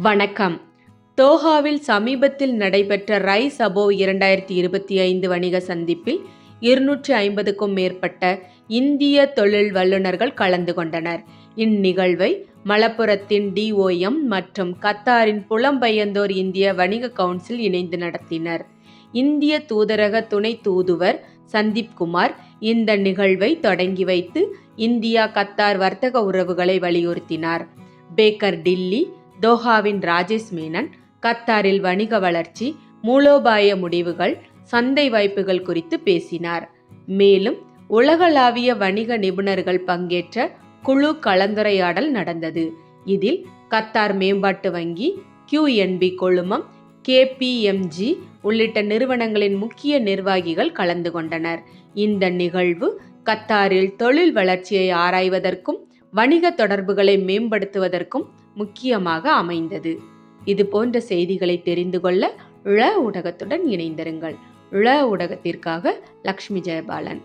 வணக்கம். தோஹாவில் சமீபத்தில் நடைபெற்ற ரைஸ் அபோவ் 2025 வணிக சந்திப்பில் 250க்கும் மேற்பட்ட இந்திய தொழில் வல்லுநர்கள் கலந்து கொண்டனர். இந்நிகழ்வை மலப்புரத்தின் DOM மற்றும் கத்தாரின் புலம்பெயர்ந்தோர் இந்திய வணிக கவுன்சில் இணைந்து நடத்தினர். இந்திய தூதரக துணை தூதுவர் சந்தீப் குமார் இந்த நிகழ்வை தொடங்கி வைத்து இந்தியா கத்தார் வர்த்தக உறவுகளை வலியுறுத்தினார். பேக்கர் டில்லி, தோஹாவின் ராஜேஷ் மேனன் கத்தாரில் வணிக வளர்ச்சி, மூலோபாய முடிவுகள், சந்தை வாய்ப்புகள் குறித்து பேசினார். மேலும் உலகளாவிய வணிக நிபுணர்கள் பங்கேற்ற குழு கலந்துரையாடல் நடந்தது. இதில் கத்தார் மேம்பாட்டு வங்கி, QNB கொழுமம், KPMG உள்ளிட்ட நிறுவனங்களின் முக்கிய நிர்வாகிகள் கலந்து கொண்டனர். இந்த நிகழ்வு கத்தாரில் தொழில் வளர்ச்சியை ஆராய்வதற்கும் வணிக தொடர்புகளை மேம்படுத்துவதற்கும் முக்கியமாக அமைந்தது. இது போன்ற செய்திகளை தெரிந்து கொள்ள ழ ஊடகத்துடன் இணைந்திருங்கள். ழ ஊடகத்திற்காக லக்ஷ்மி ஜெயபாலன்.